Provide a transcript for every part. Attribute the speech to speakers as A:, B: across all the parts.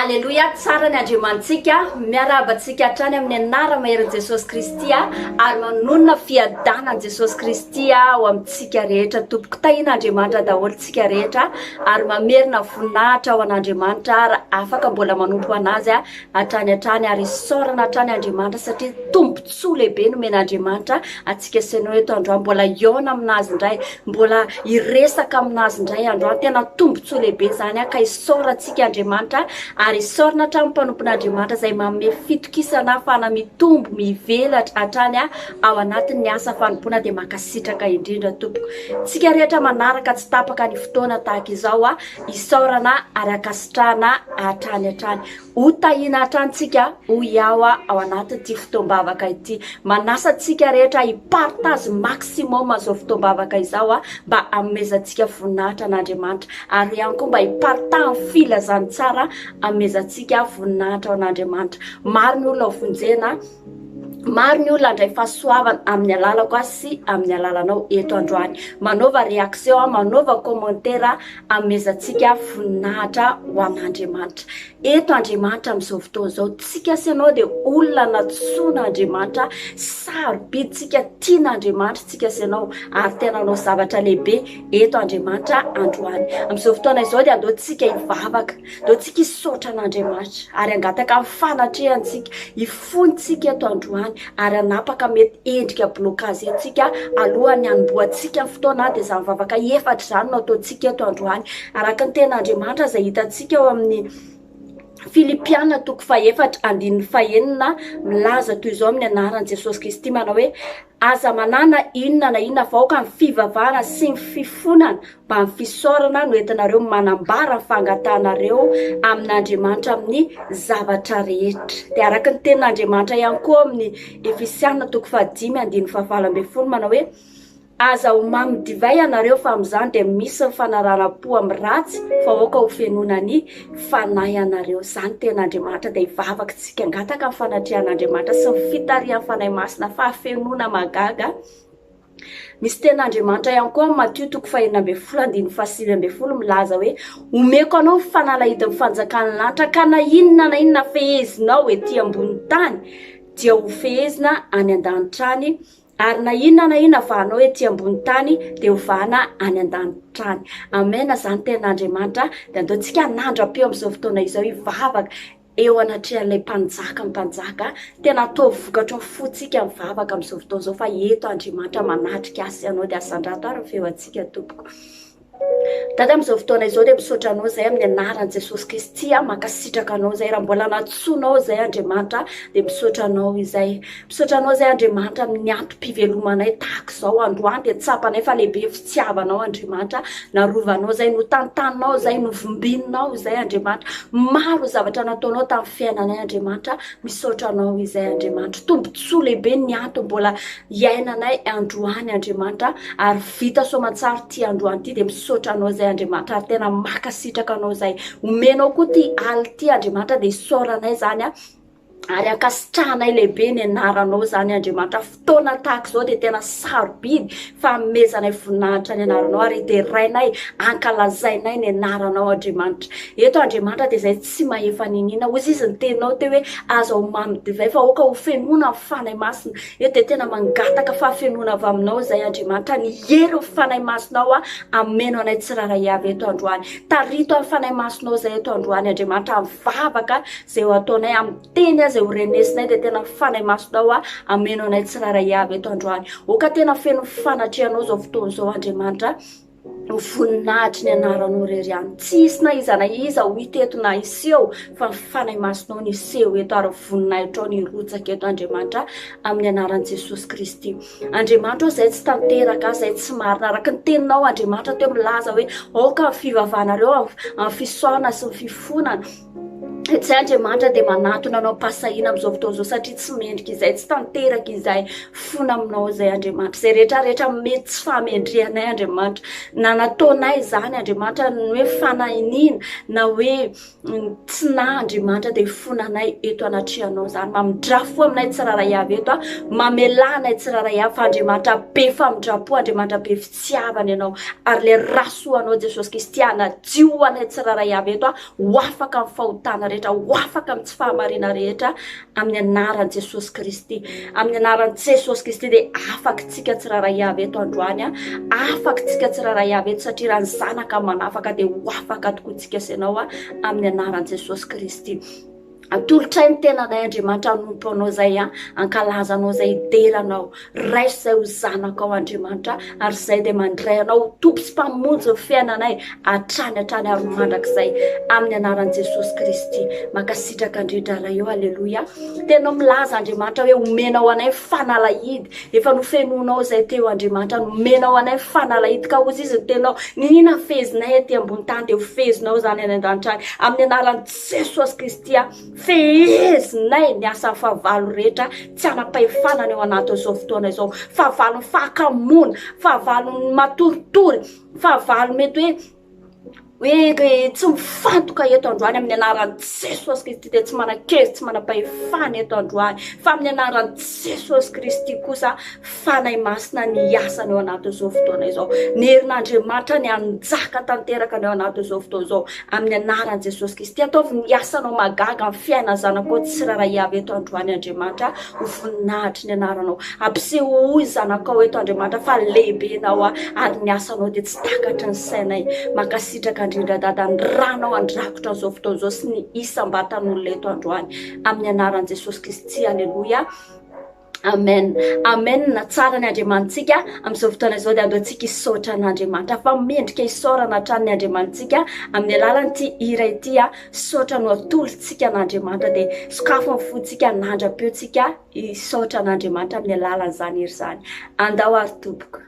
A: Aleluia, tsara ny andriamantsika, miarabantsika hatrany amin'ny anaramaherin' Jesosy Kristy ary manonona fiadanan'i Jesosy Kristy ho amintsika rehetra. Tompoko tahina Andriamanitra daholo tsika rehetra ary mamerina voninahitra ho an'Andriamanitra ary afaka mbola manompo anazy hatrany ary isaorana hatrany Andriamanitra satria tombontsoa lehibe nomen'Andriamanitra atsika senao eto androany. Mbola iona aminazy indray, mbola iresaka aminazy indray androany. Tena tombontsoa lehibe zany ka isaorantsika Andriamanitra ary isaorana hatramin'ny mpanompon'Andriamanitra izay manome fitokisana fana mitombo mivelatra hatrany ao anatin'ny asa fanompoana dia makasitraka indrindra tompoko. Tsika rehetra manaraka tsy tapaka ny fotoana tahaka izao isaorana ary akasitrahana hatrany. Ho tahina hatrantsika ho iaho ao anatin'ity fotoam-bavaka ity. Manasa tsika rehetra hipartage maximum izao fotoam-bavaka izao mba amezantsika voninahitra an'Andriamanitra ary ihany koa mba hipartage filazany tsara amezantsika voninahitra ao an'Andriamanitra. Maro ny olona vonjena, maro ny olona andray fahasoavana amin'ny alalako sy amin'ny alalanao eto androany. Manova réaction, manova commentaire amezantsika voninahitra ho an'Andriamanitra. Eto Andriamanitra amin'izao fotoana izao, tsika senao dia olona natsoina Andriamanitra, sarobidy tsika tiana Andriamanitra tsika senao ary tena anao zavatra lehibe eto Andriamanitra androany. Amin'izao fotoana izao dia andao tsika hivavaka, andao tsika hisaotra an'Andriamanitra ary hangataka amin'ny fanatrehantsika, hifontsika eto androany ary hanapaka mety endrika blokazy antsika alohan'ny hanomboantsika ny fotoana dia izany vavaka efatra izany no ataontsika eto androany araka ny ten'Andriamanitra izay hitantsika ao amin'ny Filipiana 4:4-5 milaza toy izao amin'ny anaran'i Jesosy Kristy manao hoe aza manana inona na inona vahoaka ny fivavahana sy ny fifonana mba ny fisaorana no entinareo manambara ny fangatanareo amin'Andriamanitra amin'ny zavatra rehetra. Dia araka ny tenin'Andriamanitra ihany koa amin'ny Efisiana 5:5-12 manao hoe aza ho mamy divay anareo fa amin'izany dia misy ny fanararam-po amin'ny ratsy vahoaka ho fenoana ny fanahy anareo. Izany ten'Andriamanitra dia hivavaka tsika hangataka ny fanatrehan'Andriamanitra sy ny fitarihan'ny fanahy masina fahafenoana magaga. Misy ten'Andriamanitra ihany koa Matthieu 5:1-7 milaza hoe omeko anao ny fanalahidin'ny fanjakan'ny lanitra ka na inona fehezinao etỳ ambony tany dia ho fehezina any an-danitrany ary na inona vahanao etỳ ambony tany dia ho vahana any an-danitrany. Amena, zany ten'Andriamanitra. Dia andao tsika hanandra-peo amin'izao fotoana izao hivavaka eo anatrehan'ilay mpanjaka tena atao vokatra fotsika mivavaka amin'izao fotoana izao fa eto Andriamanitra manatrika azy anao dia asandrato ary feo antsika tompoko. Dada amin'izao fotoana izao dia misaotra anao zay amin'ny anaran'i Jesosy Kristy makasitraka anao zay raha mbola natsoinao zay Andriamanitra dia misaotra anao izay. Misaotra anao zay Andriamanitra amin'ny antom-pivelomanay tahaka izao androany dia tsapanay fa lehibe fitiavanao Andriamanitra. Narovanao zay, notantaninao zay, novombinao zay Andriamanitra. Maro zavatra nataonao tamin'ny fiainanay Andriamanitra. Misaotra anao izay Andriamanitra. Tombontsoa lehibe ny anto mbola iainanay androany Andriamanitra ary vita soamantsara ty androany ty dia misaotra anao zay Andriamanitra ary tena makasitraka anao zay. Omenao koa ty aly ty Andriamanitra dia isaoranay zany ary akasitrahanay lehibe ny anaranao zany Andriamanitra. Fotoana tahaka izao dia tena sarobidy fanomezanay voninahitra ny anaranao ary iterainay ankalazainay ny anaranao Andriamanitra. Eto Andriamanitra dia izay tsy mahefa ninina ozy izy ny teninao teo hoe aza ho mamy divay fa oka ho fenoana amin'ny fanahy masina. Eto dia tena mangataka fahafenoana avy aminao zay Andriamanitra. Ny hery ny fanahy masinao ameno anay tsiraray avy eto androany. Tarito amin'ny fanahy masinao zay eto androany Andriamanitra mivavaka izay ho ataonay amin'ny teny izay ho renesinay dia tena fanahy masinao ameno anay tsiraray avy eto androany. Oka tena feno fanatrehanao izao fotoana izao Andriamanitra. Voninahitra ny anaranao rery ihany. Tsisy na iza ho hita eto na iseho fa ny fanahy masinao ny iseho eto ary voninahitra ny rotsaka eto Andriamanitra amin'ny anaran'i Jesosy Kristy. Andriamanitra izay tsy tanteraka, izay tsy marina araka ny teninao Andriamanitra teo milaza hoe aoka ny fivavahanareo amin'ny fisaorana sy ny fifonana. Tsy Andriamanitra dia manatona anao pasahina amin'izao fotoana izao satria tsy mendrika izay, tsy tanteraka izay fona aminao zay Andriamanitra. Izay rehetrarehetra mety tsy fahamendrehanay Andriamanitra na nataonay zany Andriamanitra ny hoe fanahiniana na hoe tsy na Andriamanitra dia fonanay eto anatrehanao zany. Mamindrafo aminay tsiraray avy eto mamelanay tsiraray avy fa Andriamanitra be famindrapo, Andriamanitra be fitiavana ianao ary le rasoanao Jesosy Kristy anadio anay tsiraray avy eto ho afaka amin'ny fahotana rehetra ho afaka amin'ny tsy fahamarina rehetra amin'ny anaran'i Jesosy Kristy. Amin'ny anaran'i Jesosy Kristy dia afaka tsika tsiraray avy eto androany, afaka tsika tsiraray avy eto satria raha ny zanaka manafaka dia ho afaka tokoa tsika ianao amin'ny anaran'i Jesosy Kristy. Atolotra ny tenanay Andriamanitra hanompo anao zay ankalazanao zay delanao raiso zay ho zanakao Andriamanitra, ary zay dia mandray anao tompo sy mpamonjy ny fiainanay hatrany ary mandrakizay amin'ny anaran'i Jesosy Kristy. Makasitraka indrindra eo, aleloia. Tenao milaza Andriamanitra hoe omenao anay fanalahidy, efa nofenonao zay teo Andriamanitra, nomenao anay fanalahidy ka ozy izy tenao ninona fezinay ety ambony tany dia ho fezinao zany any an-danitra amin'ny anaran'i Jesosy Kristy. Fehezinay ny asa fahavalo rehetra tsy anam-pahefanana eo anatin'izao fotoana izao, fahavalo fahakamona, fahavalo matoritory, fahavalo mety hoe tsy mifantoka eto androany amin'ny anaran'i Jesosy Kristy dia tsy manan-keza tsy manam-pahefana eto androany, fa amin'ny anaran'i Jesosy Kristy kosa fanahy masina ny asany eo anatin'izao fotoana izao. Ny herin'Andriamanitra ny anjaka tanteraka eo anatin'izao fotoana izao amin'ny anaran'i Jesosy Kristy. Ataovy ny asanao magaga amin'ny fiainana zanakao tsiraray avy eto androany Andriamanitra, ho voninahitry ny anaranao, ampisehoy zanakao eto Andriamanitra fa lehibenao ary ny asanao dia tsy takatry ny sainay. Makasitraka indrindra dada ny ranao andrakotra izao fotoana izao sy ny isam-batan'olona eto androany amin'ny anaran'i Jesosy Kristy. Aleluia. Amen. Amen. Na tsara ny Andriamantsika amin'izao fotoana izao dia andehantsika hisaotra an'Andriamanitra, fa mendrika hisaorana hatrany Andriamantsika amin'ny alalan'ity hira ity, saotra no atolotsika an'Andriamanitra dia sokafo ny fontsika nandram-peotsika hisaotra an'Andriamanitra amin'ny alalan'izany hira izany. Andao ary tompoko.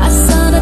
B: Sana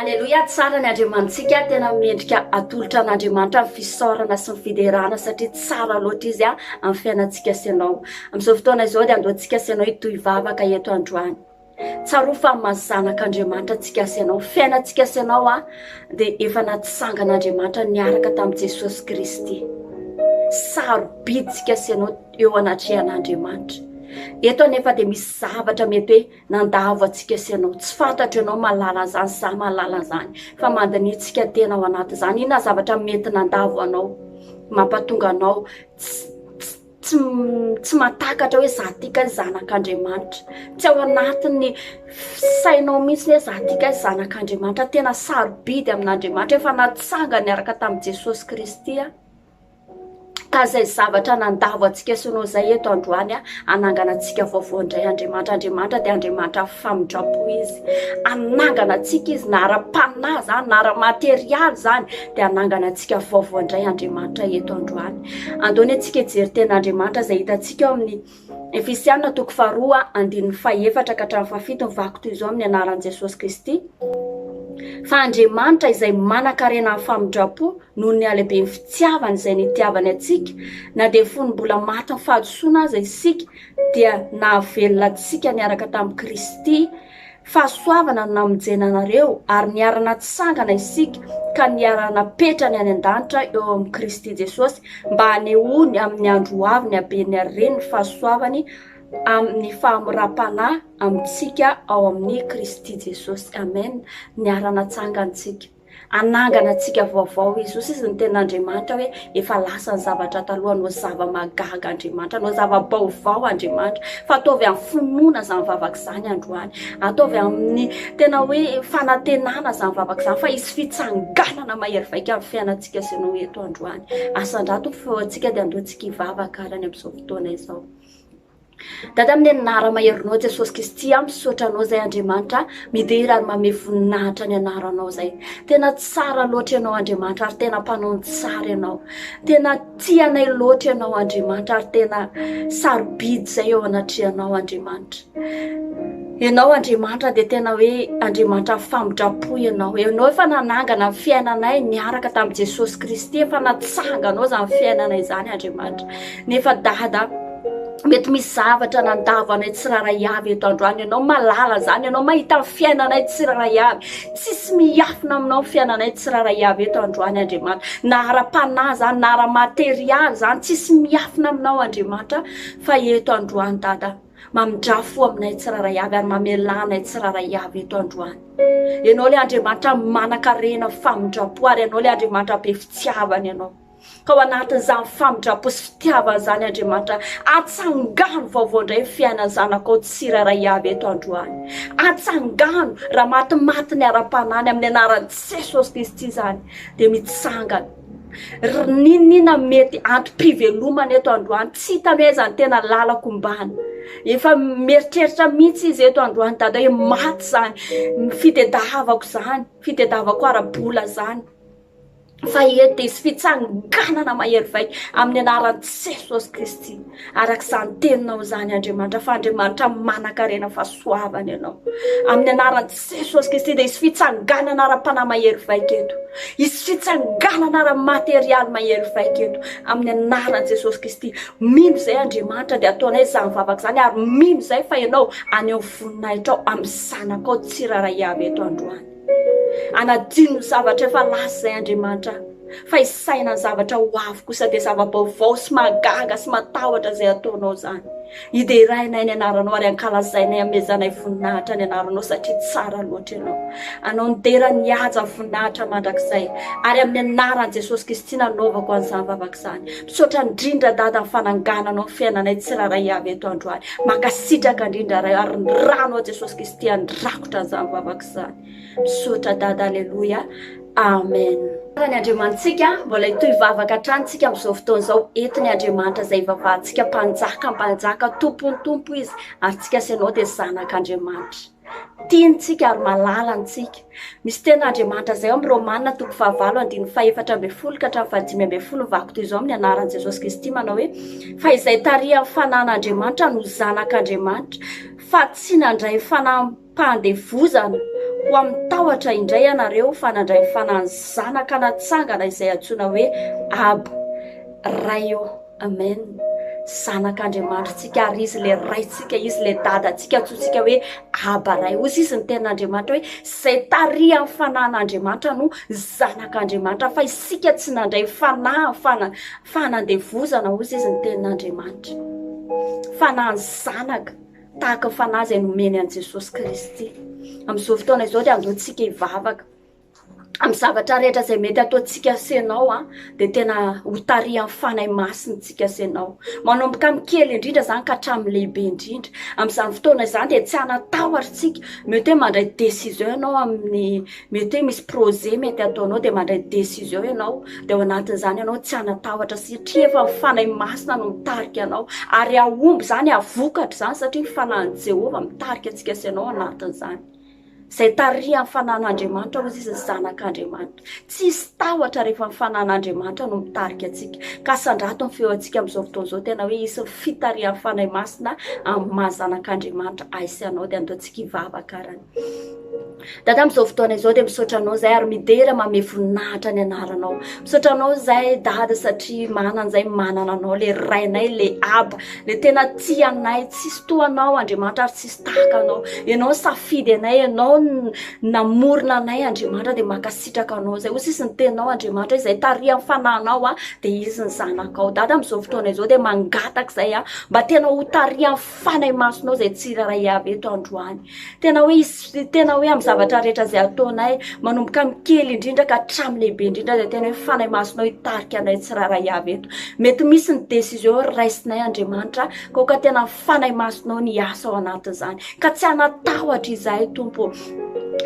A: Aleluia, tsara ny Andriamanitsika, tena mendrika atolotra an'Andriamanitra amin'ny fisaorana sy ny fiderana satria tsara loatra izy amin'ny fiainantsika sy ianao. Amin'izao fotoana izao dia andoantsika sy ianao hitohy vavaka eto androany. Tsaro fa mazanak'Andriamanitra tsika sy ianao, fiainantsika sy ianao dia efa anaty sangan'Andriamanitra niaraka tamin'i Jesosy Kristy. Sarobiditsika sy ianao eo anatrehan'Andriamanitra. Eto anefa dia misy zavatra mety hoe nandavo antsika sy ianao, tsy fantatra ianao malala zany sa malala zany, fa mandinitsika tena ao anaty zany. Inona zavatra mety nandavo anao mampatonga anao tsy matakatra hoe za tika zanak'Andriamanitra, tsy ao anatin'ny sainao mihitsy hoe za tika zanak'Andriamanitra. Tena sarobidy amin'Andriamanitra, efa natsanga niaraka tamin'i Jesosy Kristy ka zay zavatra nandavo antsika sy ianao zay eto androany anangana antsika vaovao indray Andriamanitra. Andriamanitra dia Andriamanitra famindrapo izy, anangana antsika izy na ara-panahy zany na ara-materialy zany dia anangana antsika vaovao indray Andriamanitra eto androany. Andony antsika hijery ten'Andriamanitra zay hitantsika eo amin'ny Efisiana 2:1-7 mivako toy izao amin'ny anaran'i Jesosy Kristy. Fa Andriamanitra izay manan-karena amin'ny famindrapo noho ny halehibeny fitiavany izay nitiavany antsika, na dia fony mbola maty ny fahadosoana aza isika, dia nahavelona antsika niaraka tamin'i Kristy fahasoavana namonjena anareo, ary niara-natsangana isika ka niara-napetrany any an-danitra eo amin'ny Kristy Jesosy, mba hanehoany amin'ny andro avy ny habeny hareny fahasoavany amin'ny fahamorapanahy amintsika ao amin'ny Kristy Jesosy. Amen. Niara-natsangantsika, anangana antsika vaovao izy. Izy ny ten'Andriamanitra hoe efa lasa ny zavatra taloha, anao zava-magaga Andriamanitra, anao zava-baovao Andriamanitra, fa ataovy amin'ny finoana zany vavaka izany androany, ataovy amin'ny tena hoe fanantenana zany vavaka izany, fa isy fitsanganana mahery vaika amin'ny fiainantsika sy ianao eto androany. Asan-drato feontsika dia andoantsika hivavaka arany amin'izao fotoana izao. Dada amin'ny anara-maherinao Jesosy Kristy, misaotra anao zay Andriamanitra, midery ary manome voninahitra ny anaranao zay. Tena tsara loatra ianao Andriamanitra, ary tena mpanao tsara ianao, tena tianay loatra ianao Andriamanitra, ary tena sarobidy zay eo anatrehanao Andriamanitra. Ianao Andriamanitra dia tena hoe Andriamanitra famindrapo ianao. Ianao efa nanangana amin'ny fiainanay niaraka tamin'i Jesosy Kristy, efa natsanganao zany fiainanay zany Andriamanitra. Nefa Dada, mety misy zavatra nandavo anay tsiraray avy eto androany, ianao malala zany, ianao mahita amin'ny fiainanay tsiraray avy, tsisy miafina aminao amin'ny fiainanay tsiraray avy eto androany Andriamanitra, na ara-panahy zany na ara-materialy zany, tsisy miafina aminao Andriamanitra, fa eto androany Dada mamindrafo aminay tsiraray avy ary mamelanay tsiraray avy eto androany. Ianao le Andriamanitra manan-karena famindrapo, ary ianao le Andriamanitra be fitiavana ianao. Ka ao anatin'izany famindrapo sy fitiavana zany Andriamanitra, atsangano vaovao indray fiainana zanakao tsiraray avy eto androany. Atsangano raha matimaty ny ara-panany amin'ny anaran'i Jesosy Kristy zany dia mitsangana. Ninina mety antom-pivelomana eto androany, tsy hitany hoe zany tena lalako ombany. Efa mieritreritra mihitsy izy eto androany Dada hoe maty zany fitediavako zany, fitediavako ara-bola zany. Fa eto isy fitsanganana mahery vaika amin'ny anaran'i Jesosy Kristy. Arak'izany teninao zany Andriamanitra, fa Andriamanitra manan-karena fahasoavana ianao. Amin'ny anaran'i Jesosy Kristy dia isy fitsanganana ara-panahy mahery vaika eto, isy fitsanganana ara-materialy mahery vaika eto amin'ny anaran'i Jesosy Kristy. Mino zay Andriamanitra dia ataonay zany vavaka zany, ary mino zay fa ianao aneo voninahitra ao amin'ny zanakao tsiraray avy eto androany. Anadino zavatra efa lasa zay Andriamanitra, fa isaina ny zavatra ho avy kosa dia zava-baovao sy magaga sy matahotra zay ataonao zany. Iderainay ny anaranao ary ankalazainay amezanay voninahitra ny anaranao satria tsara loatra ianao. Anao nidera nihaja voninahitra mandrakizay, ary amin'ny anaran'i Jesosy Kristy nanaovako an'izany vavaka izany. Misaotra indrindra Dada ny fanangananao fiainanay tsiraray avy eto androany. Mankasitraka indrindra ary ny ranao Jesosy Kristy andrakotra an'izany vavaka izany. Misaotra Dada, aleluia, amen. Ny Andriamantsika mbola hitohy vavaka hatranintsika amin'izao fotoana izao. Eto ny Andriamanitra izay ivavahantsika mpanjaka, mpanjaka, tompony tompo izy, ary tsika sy ianao dia zanak'Andriamanitra. tiantsika ary malalantsika. Misy ten'Andriamanitra zay amin'ny Romanina 5:7-5:5 vako toy izao amin'ny anaran'i Jesosy Kristy manao hoe fa izay tarihan'ny fanahin'Andriamanitra no zanak'Andriamanitra, fa tsy nandray fanam-pandevozana ho amin'ny tahotra indray ianareo fa nandray fanahin'ny zanaka natsangana izay antsoina hoe Aba, ray eo. Amen. Zanak'Andriamanitra tsika ary izy le raitsika, izy le dadantsika, antsointsika hoe Aba ray. Ozy izy ny ten'Andriamanitra hoe zay tarihan'ny fanahin'Andriamanitra no zanak'Andriamanitra, fa isika tsy nandray fanandevozana. Ozy izy ny ten'Andriamanitra, fanahin'ny zanaka tahaka fanahy izay nomeny an'i Jesosy Kristy. Amin'izao fotoana izao dia androantsika hivavaka amin'ny zavatra rehetra izay mety ataontsika senao dia tena ho tarihan'ny fanahy masintsika senao, manomboka amin'ny kely indrindra zany ka hatramin'ny lehibe indrindra. Amin'izany fotoana izany dia tsy hanatahotritsika. Mety hoe mandray décision ianao amin'ny, mety hoe misy projet mety ataonao dia mandray décision ianao, dia ao anatin'izany ianao tsy hanatahotra satria efa fanahy masina no mitarika anao, ary ahomby zany, avokatra zany satria fanahin'i Jehovah mitarika antsika senao anatin'izany. Zay tarihan'ny fanahin'Andriamanitra ozy izy zanak'Andriamanitra. Tsisy tahotra rehefa ny fanahin'Andriamanitra no mitarika antsika. Ka sandrato ny feo antsika amin'izao fotoana izao tena hoe isy fitarihan'ny fanahy masina amin'ny mahazanak'Andriamanitra aisy anao dia andaontsika hivavaka arany. Dada amin'izao fotoana izao dia misaotra anao zay ary midera mame voninahitra ny anaranao. Misaotra anao zay dada satria manan'izay manana anao le rainay, le Aba, le tena tia anay, tsisy toanao Andriamanitra ary tsisy tahaka anao. Ianao safidy anay, ianao namorona anay Andriamanitra dia makasitraka anao zay. Ozy izy ny tenao Andriamanitra izay tarihan'ny fanahinao dia izy ny zanakao. Dada amin'izao fotoana izao dia mangataka zay mba tena ho tarihan'ny fanahy masonao zay tsy ray avy eto androany. Tena hoe amin'ny zavatra rehetra izay ataonay, manomboka amin'ny kely indrindra ka hatramin'ny lehibe indrindra dia tena hoe fanahy masonao hitarika anay tsy ray avy eto. Mety misy ny décision raisinay Andriamanitra, ka tena fanahy masonao ny asa ao anatin'izany, ka tsy hanatahotra izahay Tompo.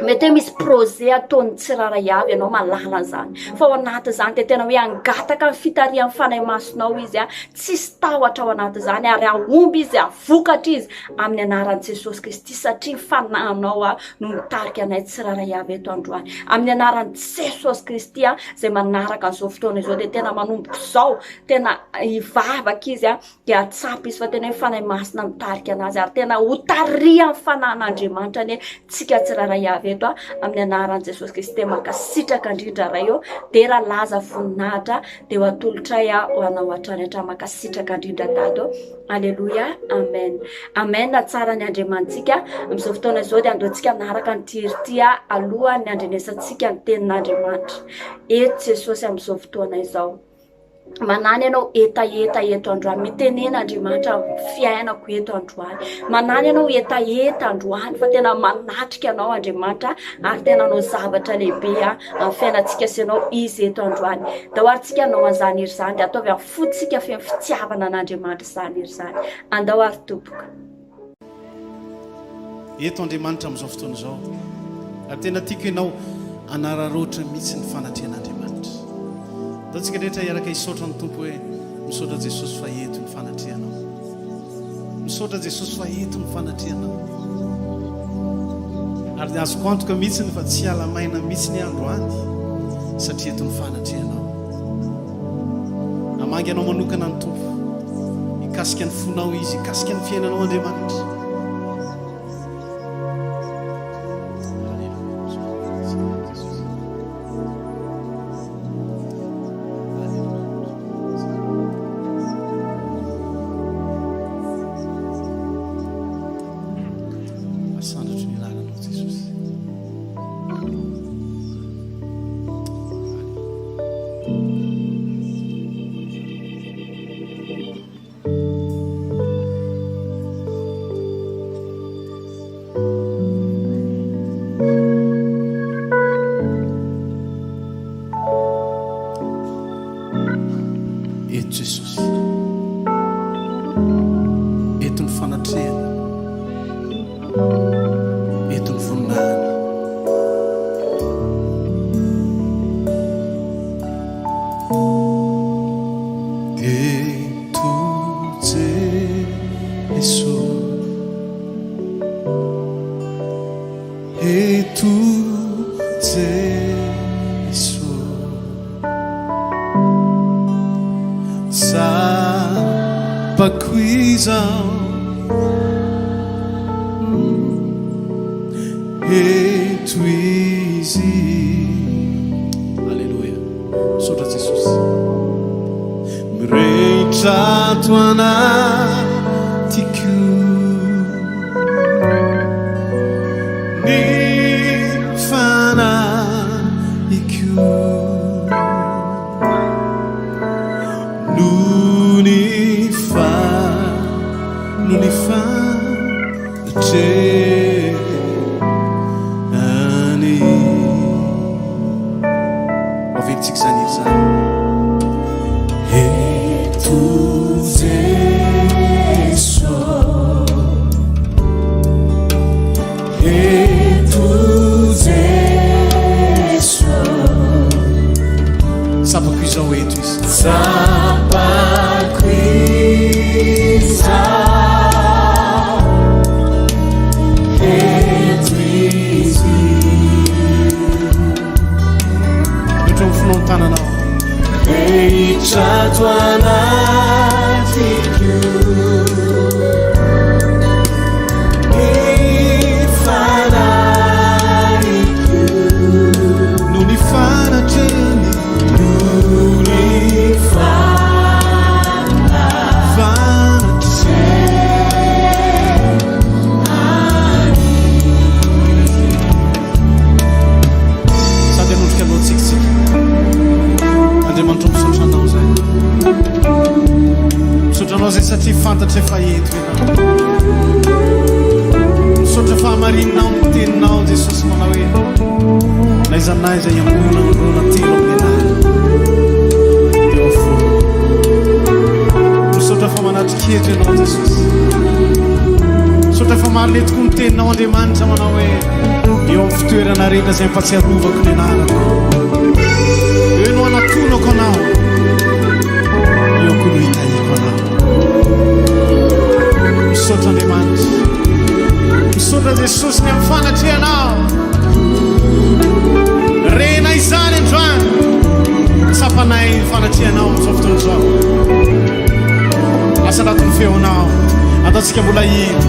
A: Mety hoe misy projet ataony tsy ray avy ianao malala an'izany, fa ao anatin'izany dia tena hoe angataka ny fitarihan'ny fanahy masonao izy tsisy tahotra ao anatin'izany, ary ahomby izy, avokatra izy amin'ny anaran'i Jesosy Kristy satria fanahinao no mitarika anay tsy ray avy eto androany. Amin'ny anaran'i Jesosy Kristy izay manaraka an'izao fotoana izao dia tena manomboka izao, tena hivavaka izy dia atsapa izy fa tena hoe fanahy masina mitarika anazy, ary tena ho tarihan'ny fanahin'Andriamanitra ny tsika tsy ray avy eto amin'ny anaran'i Jesosy Kristy. Makasitraka indrindra ray eo dia raha laza voninahitra dia ho atolotray ho anao hatrany hatrany. Makasitraka indrindra dado. Alleluia. Amen. Amen. Tsara ny andriamantsika amin'izao fotoana izao dia andoantsika manaraka ny tirity aloha ny andrenesantsika ny tenin'Andriamanitra eto Jesosy amin'izao fotoana izao. Manany ianao etaeta eto androany, mitenena Andriamanitra fiainako eto androany. Manany ianao etaeta androany fa tena manatrika anao Andriamanitra, ary tena anao zavatra lehibe amin'ny fiainantsika sy ianao izy eto androany. Da hoaritsika anao an'izany iry zany dia ataovy amin'ny fotsika feno fitiavana an'Andriamanitra izany iry zany. Andao ary tompoko.
B: Eto Andriamanitra amin'izao fotoana izao, ary tena tiako ianao anararoatra mihitsy ny fanatrian'Andriamanitra. Daontsika rehetra iaraka hisaotra ny Tompo hoe misaotra Jesosy fa eto ny fanatrianao. Misaotra Jesosy fa eto ny fanatrianao. Ary azoko antoka mihitsy ny fa tsy alamaina mihitsy ny androany satria eto ny fanatrianao. Amangy anao manokana ny Tompo, hikasika ny fonao izy, hikasika ny fiainanao Andriamanitra. tu Gesù sa pagkuisaw e tu izy. Alleluia. Sotra Jesus. Mirehitra ato anatiko ny fanahiko no ny fanatrehany. Ovintsika zany izy zany. Eto Jesu, eto Jesu, sapakuizao eto izy. Sapakuizao eto izy. Metra mifono tananao. Rehetra ato anatiko ny fanahiko no ny fanatrehany, no ny sady anondrika aloha tsikitsika. Andriamanitra misotranao zay, misotranao zay satria fantatra efa eto ianao, misotra fahamarinanao ny teninao Jesosy manao hoe naiza naiza iambona rona telo amin'ny anara eo afolo. Misotra fa manatrikejo ianao Jesosy, misotra fa mahaletoko ny teninao Andriamanitra manao hoe eo amin'ny fitoerana rehetra zay ampatsiarovako ny anarako. Eo no anatonako anao, eo koa no hitahiko anao. Misaotra Andriamanitra, misaotra Jesosy ny amin'ny fanatrehanao. Rena izany androany, sapanay ny fanatrehanao amin'izao fotoana izao. Asa anaty ny feonao, ataontsika mbola ino.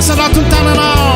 B: Asa anaty ny tananao.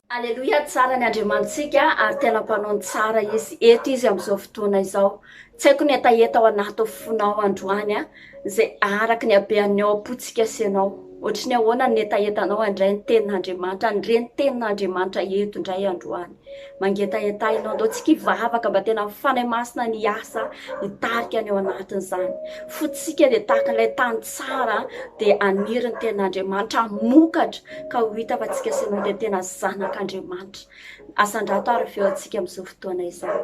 A: Aleluia, tsara ny andriamanitsika ary tena mpanao tsara izy eto izy amin'izao fotoana izao. Tsy haiko ny etaeta ao anaty fonao androany zay araka ny habeany ao apotsika senao. Ohatry ny ahoana ny etaetanao andray ny tenin'Andriamanitra, andreny tenin'Andriamanitra eto indray androany. Mangetaeta ianao andao tsika hivavaka mba tena mifanahy masina ny asa hitarika ny ao anatin'izany. Fotsika dia tahaka ilay tany tsara dia aniry ny tenin'Andriamanitra mokatra ka ho hita fa tsika senao dia tena zanak'Andriamanitra. Asan-drato ary feo antsika amin'izao fotoana izao.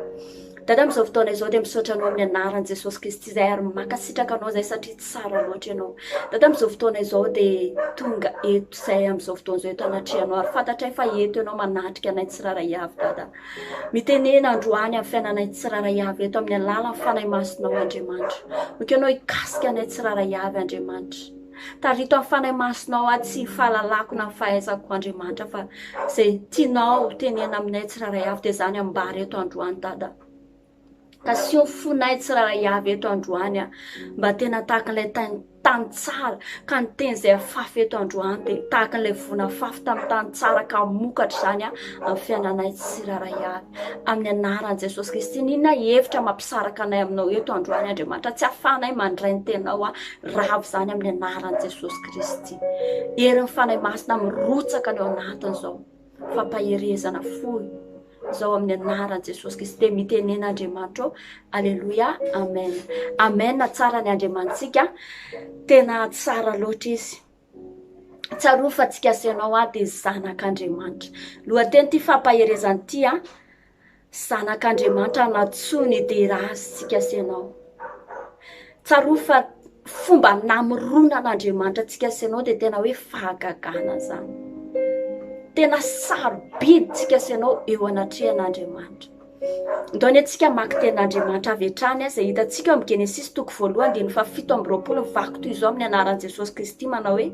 A: Dada amin'izao fotoana izao dia misaotra anao amin'ny anaran'i Jesosy Kristy izay ary makasitraka anao izay satria tsara loatra ianao. Dada amin'izao fotoana izao dia tonga eto izay amin'izao fotoana izao eto anatrianao ary fantatray fa eto ianao manatrika anay tsiraray avy dada. Mitenena androany amin'ny fiainanay tsiraray avy eto amin'ny alalan'ny fanahy masinao Andriamanitra. Moko ianao hikasika anay tsiraray avy Andriamanitra. Tarito amin'ny fanahy masinao tsy fahalalako na fahaizako Andriamanitra fa izay tianao tenena aminay tsiraray avy dia izany ambary eto androany dada. Ka sy ho fonay tsiraray avy eto androany mba tena tahaka ilay tany tsara ka ny teny izay afafy eto androany dia tahaka ilay vona afafy tamin'ny tany tsara ka mokatra izany amin'ny fiainanay tsiraray avy. Amin'ny anaran'i Jesosy Kristy ninona hevitra mampisaraka anay aminao eto androany Andriamanitra tsy ahafahanay mandray ny tenao ravo izany amin'ny anaran'i Jesosy Kristy. Erin'ny fanahy masina mirotsaka ny ao anatin'izao fampaherezana fohy zao amin'ny anaran'i Jesosy Kristy dia mitenena Andriamanitra ao. Aleluia, amen. Amen, tsara ny Andriamantsika. Tena tsara loatra izy. Tsaroa fa tsika senao dia zanak'Andriamanitra. Lohateny ty fampaherezany ty zanak'Andriamanitra natsony dia raha tsika senao. Tsaroa fa fomba namoronan'Andriamanitra tsika senao dia tena hoe fahagagana zany. Tena sarobidy tsika senao eo anatrehan'Andriamanitra. Ndao ny atsika maka tenin'Andriamanitra avy hatrany izay hitantsika amin'ny Genesis 2:7-20 toy izao amin'ny anaran'i Jesosy Kristy manao hoe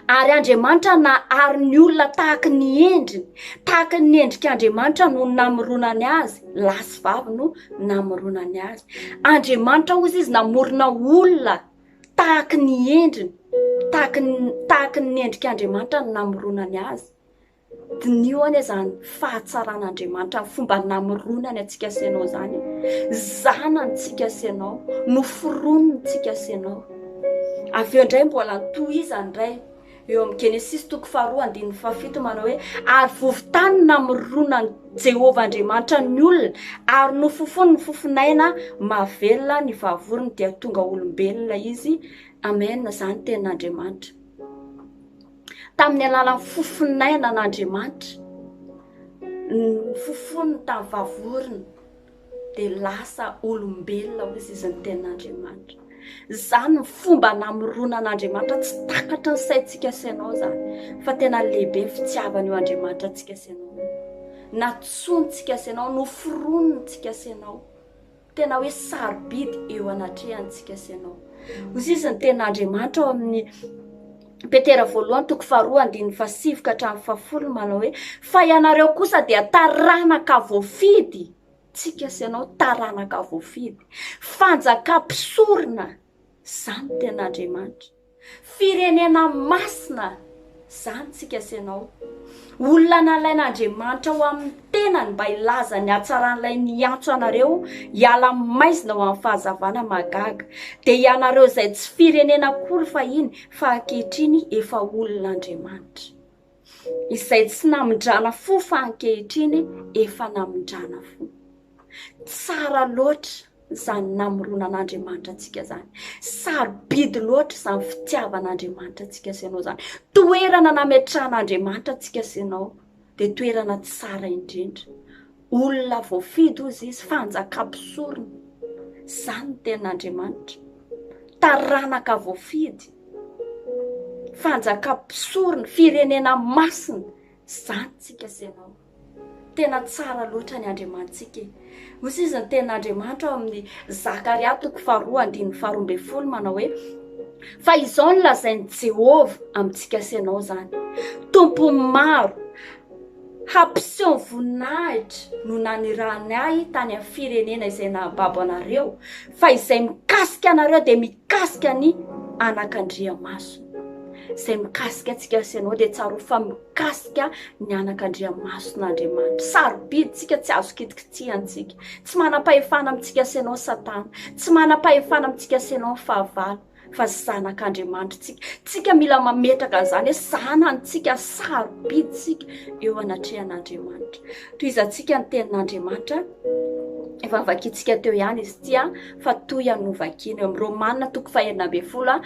A: ary Andriamanitra nahary ny olona tahaka ny endriny, tahaka ny endrik'Andriamanitra no namoronany azy, lahy sy vavy no namoronany azy. Andriamanitra ozy izy namorona olona tahaka ny endriny, tahaka ny endrik'Andriamanitra no namoronany azy. Dinio any zany fahatsaran'Andriamanitra fomba namoronany atsika senao zany. Zanantsika senao, noforonontsika senao. Avy eo indray mbola tohizany indray eo amin'ny Genesis 2:2-7 manao hoe ary vovotany namoronany Jehovah Andriamanitra ny olona ary nofofony ny fofonaina mahavelona ny vahavorony dia tonga olombelona izy. Amen, zany tenin'Andriamanitra. Tamin'ny alalan'ny fofonaina n'Andriamanitra, fofony tamin'ny vahavorony dia lasa olombelona izy ny tenin'Andriamanitra. Zany ny fomba namoronan'Andriamanitra tsy takatra ny saintsika senao zany fa tena lehibe fitiavana eo Andriamanitra tsika senao. Natsontsika senao, noforonontsika senao. Tena hoe sarobidy eo anatrehantsika senao. Ozy izy ny tenin'Andriamanitra ao amin'ny Petera 2:2-7 manao hoe fa ianareo kosa dia taranaka voafidy. Tsika senao taranaka voafidy. Fanjakam-pisorona, zany tenin'Andriamanitra. Firenena masina, zany tsika senao. Olona nalain'Andriamanitra ho amin'ny tenany mba hilaza ny hatsaran'ilay niantso anareo hiala maizina ho amin'ny fahazavana magaga. Dia ianareo izay tsy firenena akory fahiny fa ankehitriny efa olon'Andriamanitra. Izay tsy namindrana fo fa ankehitriny efa namindrana fo. Tsara loatra zany namoronan'Andriamanitra atsika zany. Sarobidy loatra zany fitiavan'Andriamanitra atsika senao zany. Toerana nametrahan'Andriamanitra atsika senao dia toerana tsara indrindra. Olona voafidy ozy izy, fanjakam-pisorona, zany tenin'Andriamanitra. Taranaka voafidy, fanjakam-pisorona, firenena masina, zany tsika senao. Tena tsara loatra ny Andriamantsika. Ozy izy ny tenin'Andriamanitra amin'ny Zakaria 2:12 manao hoe fa izao no lazainy Jehovah amintsika senao zany. Tompo maro hampiseho ny voninahitra no nanirany ahy tany amin'ny firenena izay nababo anareo, fa izay mikasika anareo dia mikasika ny anak'Andriamaso. Izay mikasika antsika sy anao dia tsara fa mikasika ny anak'Andriamason'Andriamanitra. Sarobiditsika tsy azo kitikitihantsika, tsy manam-pahefana amintsika sy anao Satana, tsy manam-pahefana amintsika sy anao fahavalo, fa zanak'Andriamanitra tsika mila mametraka an'izany hoe zanantsika sarobiditsika eo anatrehan'Andriamanitra. Toy izantsika ny tenin'Andriamanitra efa vakitsika teo ihany izy tia, fa toy hanovakina eo amin'ny Romanina 2:7-20.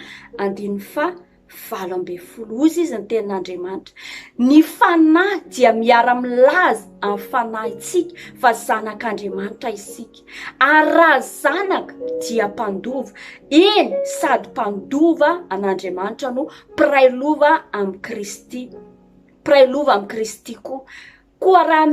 A: Ozy izy ny tenin'Andriamanitra, ny fanahy dia miara-milaza amin'ny fanahitsika fa zanak'Andriamanitra isika, ary raha zanaka dia mpandova, eny sady mpandova an'Andriamanitra no prailova amin'ny Kristy, prailova amin'ny Kristy koa raha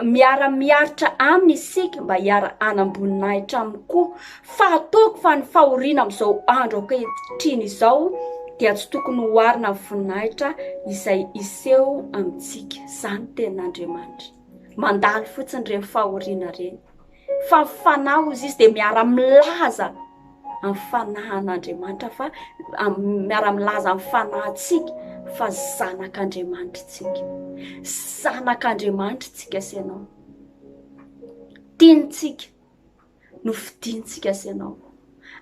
A: miara-miaritra aminy isika mba hiara anamboninahitra aminy koa. Fa ataoko fa ny fahoriana amin'izao andro ankehitriny izao dia tsy tokony hoarina amin'ny voninahitra izay iseho amintsika. Izany tenin'Andriamanitra, mandalo fotsiny ireny fahoriana ireny, fa fanahy izy dia miara-milaza amin'ny fanahan'Andriamanitra, fa miara-milaza amin'ny fanahintsika fa zanak'Andriamanitra tsika, zanak'Andriamanitra tsika sy anao, tiantsika no fidintsika sy anao,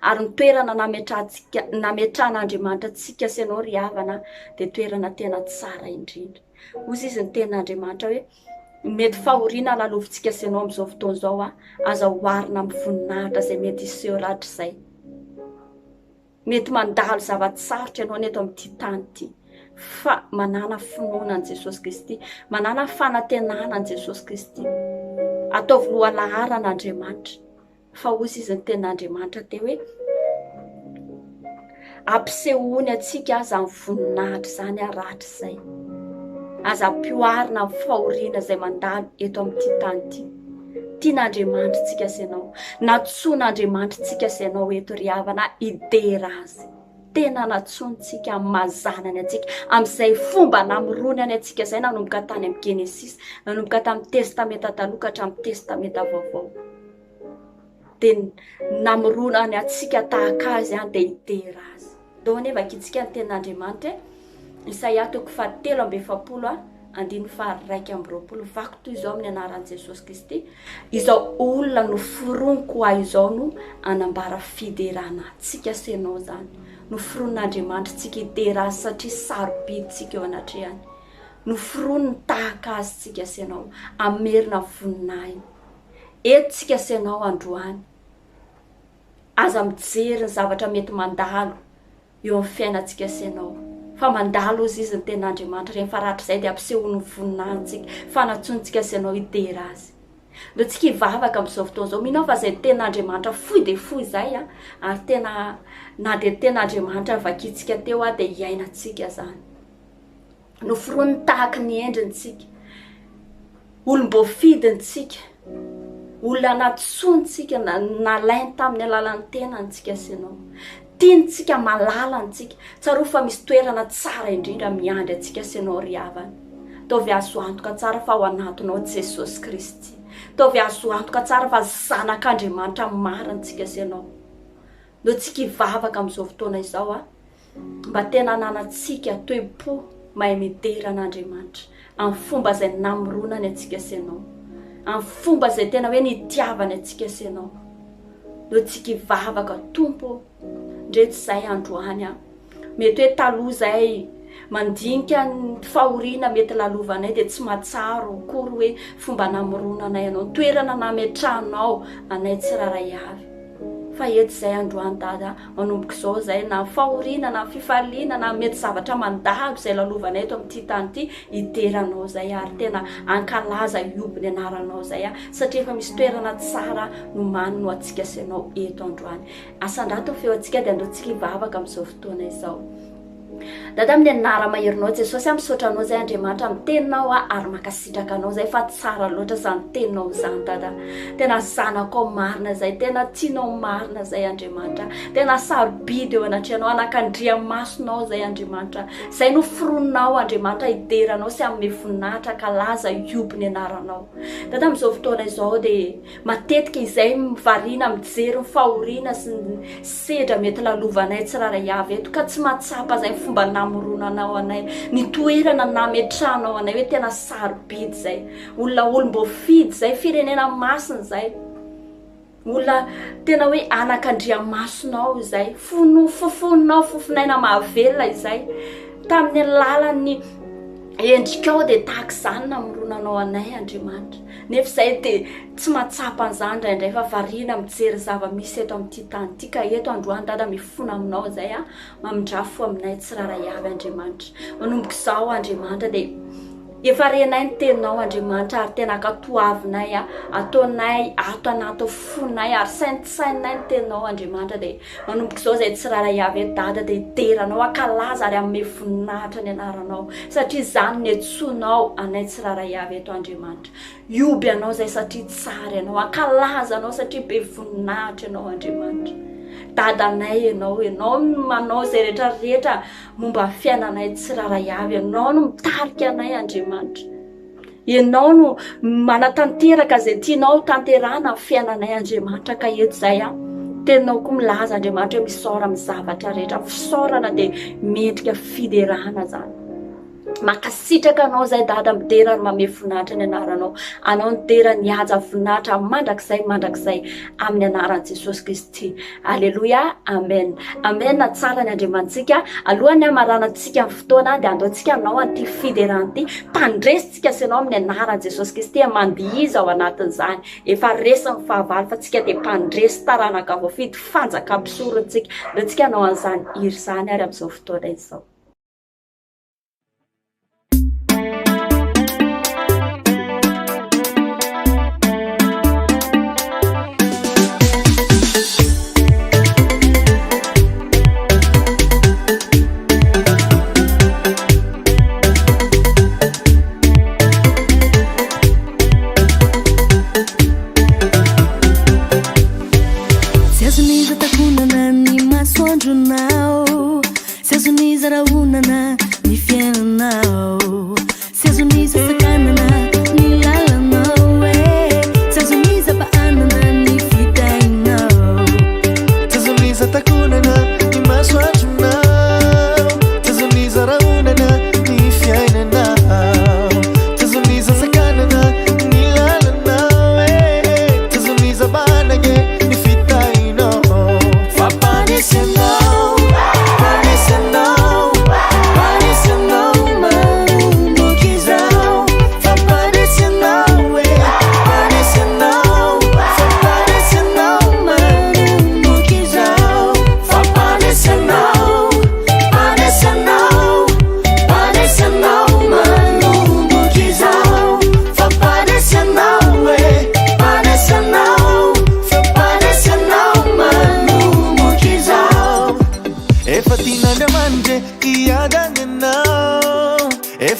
A: ary ny toerana nametran'Andriamanitra tsika sy anao ry havana dia toerana tena tsara indrindra. Ozy izy ny tenin'Andriamanitra hoe mety fahoriana lalovintsika sy anao amin'izao fotoana izao aza hoarina amin'ny voninahitra izay mety iseho rahatr' izay. Mety mandalo zava-tsarotra ianao neto amin'ity tany ity, fa manana finoana an' Jesosy Kristy, manana fanantenana an' Jesosy Kristy. Ataovy lohalaharan'Andriamanitra. Fa ozy izy ny tenin'Andriamanitra te hoe ampisehoany atsika aza amin'ny voninahitra izany aratra izay, aza ampioarina amin'ny fahoriana izay mandalo eto amin'ity tany ity. Tian'Andriamanitra tsika sy anao, natsoan'Andriamanitra tsika sy anao eto ry havana idera azy. Tena natsontsika amin'ny mazanany atsika, amin'izay fomba namoronany atsika izay nanomboka tany amin'ny Genesis, nanomboka tamin'ny testamenta taloha ka hatramin'ny testamenta vaovao. Dia namoronany atsika tahaka azy dia idera azy. Dao nefa vakitsika ny tenin'Andriamanitra Isaia 7:20-20. Vaky toy izao amin'ny anaran'i Jesosy Kristy, izao olona no foroniko ahy izao no anambara fiderana tsika sy anao zany. Noforon'Andriamanitra tsika idera azy satria sarobiditsika eo anatrehany. Noforoniny tahaka azy tsika sy anao, amerina voninahiny. Eto tsika sy anao androany, aza mijery ny zavatra mety mandalo eo amin'ny fiainantsika sy anao. Fa mandalo izy ny tenin'Andriamanitra rehefa rahatr' izay dia ampisehoany voninahitsika, fa natsontsika sy anao idera azy. Ndao tsika hivavaka amin'izao fotoana izao, minao fa izay tenin'Andriamanitra fohy dia fohy izay ary tena na dia tenin'Andriamanitra vakitsika teo dia hiainantsika zany. Noforoniny tahaka ny endrintsika, olom-boafidintsika, olona natsontsika nalainy tamin'ny alalan'ny tenantsika sy anao. Tiantsika malalantsika, tsaro fa misy toerana tsara indrindra miandry atsika sy anao ry havana. Taovy azo antoka tsara fa ao anatinao Jesosy Kristy. Taovy azo antoka tsara fa zanak'Andriamanitra marintsika sy anao. Ndao tsika hivavaka amin'izao fotoana izao mba tena nanantsika toe-po mahay midera an'Andriamanitra amin'ny fomba izay namoronany atsika sy anao, amin'ny fomba izay tena hoe nitiavany atsika sy anao. Ndao tsika hivavaka tompo ndreto izay androany mety hoe taloha izay mandinika ny fahoriana mety lalovanay dia tsy mahatsaro kory hoe fomba namoronanay anao, toerana nametranao anay tsiraray avy. Fa eto izay androany dada manomboka izao izay na fahoriana na fifaliana na mety zavatra mandalo izay lalovanay eto amin'ity tany ity, ideranao izay ary tena ankalaza ioby ny anaranao izay satria efa misy toerana tsara no manino atsika sy anao eto androany. Asan-drato feo atsika dia andao tsika hivavaka amin'izao fotoana izao. dada amin'ny anara-maherinao jesosy misaotranao zay andriamanitra amin'ny teninao ary makasitraka anao zay fa tsara loatra zany teninao zany dada tena zanakao marina zay tena tianao marina zay andriamanitra tena sarobidy eo anatrehanao anakandria masonao zay andriamanitra zay no fironinao andriamanitra hideranao sy amin'ny voninahitra ka laza ioby ny anaranao dada amin'izao fotoana izao dia matetika izay mivariana mijery mifahoriana sy sedra mety lalovanay tsiraray avy eto ka tsy mahatsapa zay fomba namoronanao anay ny toerana nametranao anay hoe tena sarobidy zay olona olom-boafidy zay firenena masina zay olona tena hoe anakandriamasonao izay fofoninao fofonaina mahavelona izay tamin'ny alalan'ny endrikao dia tahaka izany namoronanao anay andriamanitra nefa izay dia tsy mahatsapa an'izany indraindray fa variana mijery zava-misy eto amin'ity tany ity ka eto androany dada mifona aminao izay mamindrafo aminay tsiraray avy andriamanitra manomboka izao andriamanitra dia efa renay ny teninao andriamanitra ary tena katoavinay ataonay ato anaty fonay ary saintsaininay ny teninao andriamanitra dia manomboka izao izay tsiraray avy eto dada dia hideranao akalaza ary amin'ny voninahitra ny anaranao satria izany ny antsonao anay tsiraray avy eto andriamanitra ioby anao zay satria tsara ianao akalaza anao satria be voninahitra ianao andriamanitra dadanay ianao manao zay rehetrarehetra momba fiainanay tsiraray avy ianao no mitarika anay andriamanitra ianao no manatanteraka zay tianao tanterana fiainanay andriamanitra ka eto zay teninao koa milaza andriamanitra hoe misaora amin'ny zavatra rehetra fisaorana dia mendrika fiderahana zany makasitraka anao zay dada miderany mame voninahitra ny anaranao anao nidera nihaja voninahitra mandrakizay amin'ny anaran'i Jesosy Kristy aleloia amen amen na tsara ny andriamantsika alohany amaranantsika ny fotoana dia andaontsika anao an'ity fiderany ity mpandresitsika sy anao amin'ny anaran'i Jesosy Kristy mandihiza ao anatin'izany efa resiny fahavalo fa tsika dia mpandresy taranaka voafidy fanjakam-pisorontsika dia tsika anao an'izany iry zany ary amin'izao fotoana izao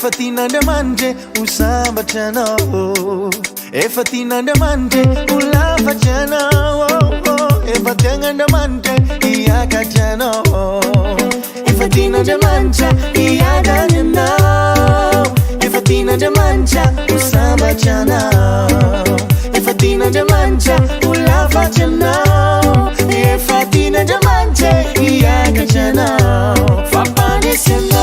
C: Efatinandamanje usambachana Efatinandamanje ulafachana Efatinandamanje iyakachana Efatinandamanje iyadanyana Efatinandamanje usambachana Efatinandamanje ulafachana Efatinandamanje iyakachana Fapanisana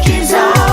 D: Kiza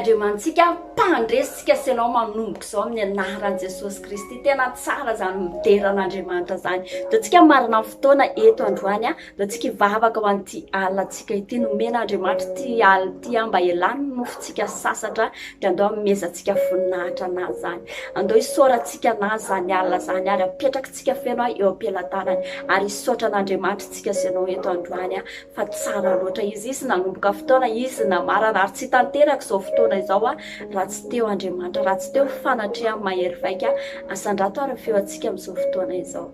A: Andriamantsika mpandresitsika sy anao manomboka izao amin'ny anaran'i Jesosy Kristy. Tena tsara zany mideran'Andriamanitra zany. Dia tsika marina fotoana eto androany dia tsika hivavaka ho an'ity alintsika ity, nomena Andriamanitra ty alina ty mba ialany nofontsika sasatra dia andao hamezantsika voninahitra anazy zany. Andao hisoratsika anazy zany alina zany ary apetrakintsika feno eo am-pelatanany ary hisaotra an'Andriamanitra tsika sy anao eto androany fa tsara loatra izy nanomboka fotoana izy namarana ary tsy tanteraka izao fotoana izao raha tsy teo Andriamanitra, raha tsy teo fanatreha mahery vaika asandrato ary feo antsika amin'izao fotoana izao.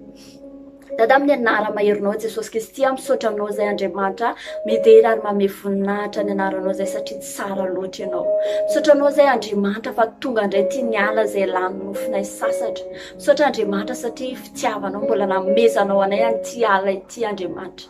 A: Dada amin'ny anara maherinao Jesosy Kristy misaotra anao zay Andriamanitra midery ary manome voninahitra ny anaranao zay satria tsara loatra ianao. Misaotra anao zay Andriamanitra fa tonga indray ty niala zay lany nofinay sasatra. Misaotra Andriamanitra satria fitiavanao mbola namezanao anay an'ity ala ity Andriamanitra.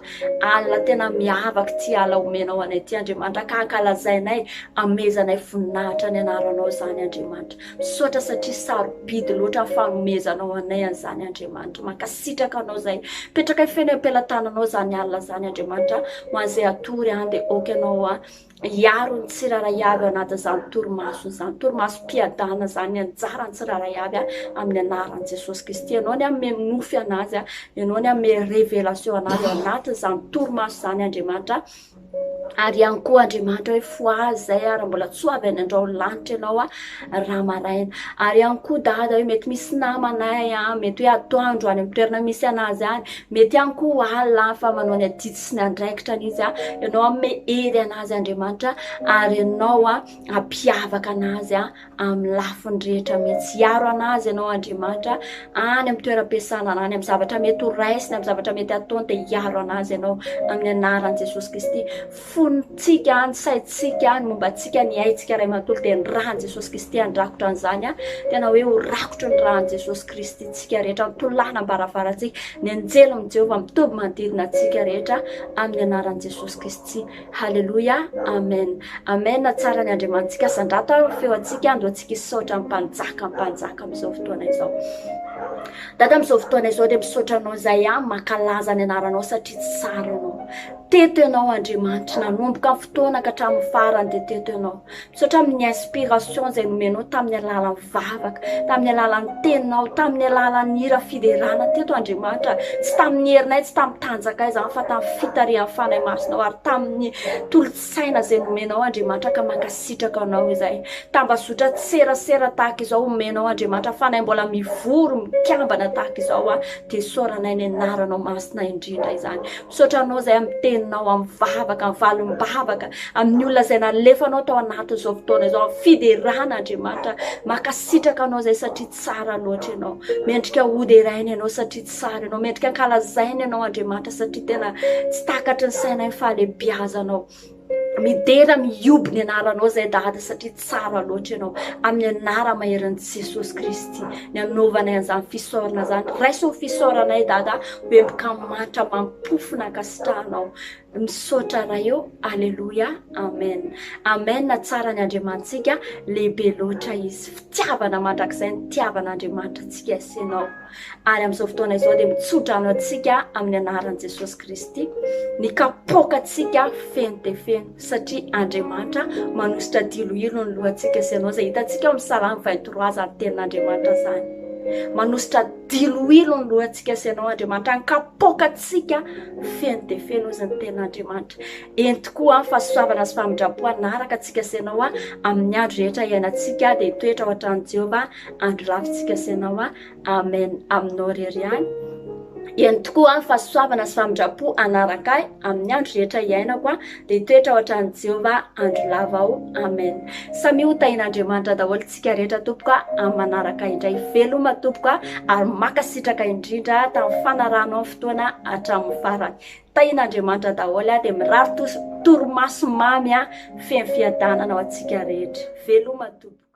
A: Alina tena miavaka ty ala omenao anay ity Andriamanitra ka ankalazainay amezanay voninahitra ny anaranao zany Andriamanitra. Misaotra satria sarobidy loatra fanomezanao anay an'izany Andriamanitra. Mankasitraka anao zay petraka feno am-pelatananao zany alina zany Andriamanitra ho an'izay atory dia oky anao hiaro ny tsiraray avy anatin'izany torimaso zany, torimaso mpiadana zany anjara ny tsiraray avy amin'ny anaran'i Jesosy Kristy. Ianao ny ame nofy anazy, ianao ny ame révélation anazy anatin'izany torimaso zany Andriamanitra. Ary ihany koa Andriamanitra hoe foazy zay raha mbola tsy ho avy any andao-lanitra ianao raha maraina. Ary ihany koa dada hoe mety misy namanay mety hoe atoandro any amin'ny toerana misy anazy any, mety ihany koa alina fa manao ny adidy sy ny andraikitra an'izy ianao ame ery anazy Andriamanitra ary ianao ampiavaka anazy amin'ny lafiny rehetra mihitsy. Hiaro anazy ianao Andriamanitra any amin'ny toeram-piasana any, amin'ny zavatra mety ho raisiny, amin'ny zavatra mety ataony dia hiaro anazy ianao amin'ny anaran'i Jesosy Kristy. Fonitsika ny saitsika ny mombantsika ny aintsika ray manontolo dia ny rahan'i Jesosy Kristy andrakotra an'izany tena hoe ho rakotro ny rahan'i Jesosy Kristy tsika rehetra, tolana mbaravarantsika ny anjely amin'ny Jehovah mitovy manodidina antsika rehetra amin'ny anaran'i Jesosy Kristy. Halleluja, amen. Amen. Tsara ny Andriamantsika sandrato feo antsika andro antsika hisaotra mpanjaka amin'izao fotoana izao. Dada amin'izao fotoana izao dia misaotra anao zay mankalaza ny anaranao satria tsara anao. Teto ianao Andriamanitra nanomboka amin'ny fotoana ka hatramin'ny farany dia teto ianao. Misaotra amin'ny inspiration zay nomenao tamin'ny alalan'ny vavaka, tamin'ny alalan'ny teninao, tamin'ny alalan'ny hira fiderana teto Andriamanitra. Tsy tamin'ny herinay, tsy tamin'ny tanjakay zany fa tamin'ny fitarihan'ny fanahy masinao ary tamin'ny tolotsaina zay nomenao Andriamanitra ka mankasitraka anao izay. Tambazotra tserasera tahaka izao omenao Andriamanitra, fanahy mbola mivory mikambana tahaka izao dia soranay ny anaranao masina indrindra izany. Misaotra anao zay amin'ny teninao, amin'ny vavaka, amin'ny valim-bavaka, amin'ny olona zay nalefanao tao anatin'izao fotoana izao, amin'ny fiderana Andriamanitra. Mankasitraka anao zay satria tsara loatra ianao. Mendrika hody eraina ianao satria tsara ianao. Mendrika ankalazaina ianao Andriamanitra satria tena tsy takatry ny sainay fahalebiazanao. Midera mioby ny anaranao zay dada satria tsara loatra ianao amin'ny anara maherin'i Jesosy Kristy. Ny anaovanay an'izany fisaorana zany, raiso fisaoranay dada hoe mikamantra mampofona ankasitrahanao. Misaotra raha eo, alleluia, amen. Amen. Na tsara ny Andriamantsika lehibe loatra izy. Fitiavana mandrakizay ny tiavan'Andriamanitra tsika sy ianao. Ary amin'izao fotoana izao dia mitsodrano antsika amin'ny anaran'i Jesosy Kristy. Ny kapoaka antsika feno dia feno satria Andriamanitra manositra diloilo ny lohantsika sy ianao. Izay hitantsika ao amin'ny Salamy 23 zany tenin'Andriamanitra zany. Manositra diloilo ny lohantsika sy ianao Andriamanitra. Ny kapoaka antsika feno dia feno izy ny tenin'Andriamanitra. Eny tokoa fahasoavana sy famindrapo anaraka antsika sy ianao amin'ny andro rehetra iainantsika dia toetra ao an-tran'i Jehovah andro ravintsika sy ianao. Amen. Aminao rery ihany. Eny tokoa fahasoavana sy famindrapo anaraka amin'ny andro rehetra iainako dia toetra ao an-tran'i Jehovah andro lava ao. Amen. Samy ho tahin'Andriamanitra daholo tsika rehetra tompoka amin'ny manaraka indray. Veloma tompoka ary makasitraka indrindra tamin'ny fanaranao fotoana hatramin'ny farany. Tahin'Andriamanitra daholo dia mirary torimaso mamy feno fiadanana ao antsika rehetra. Veloma tompoka.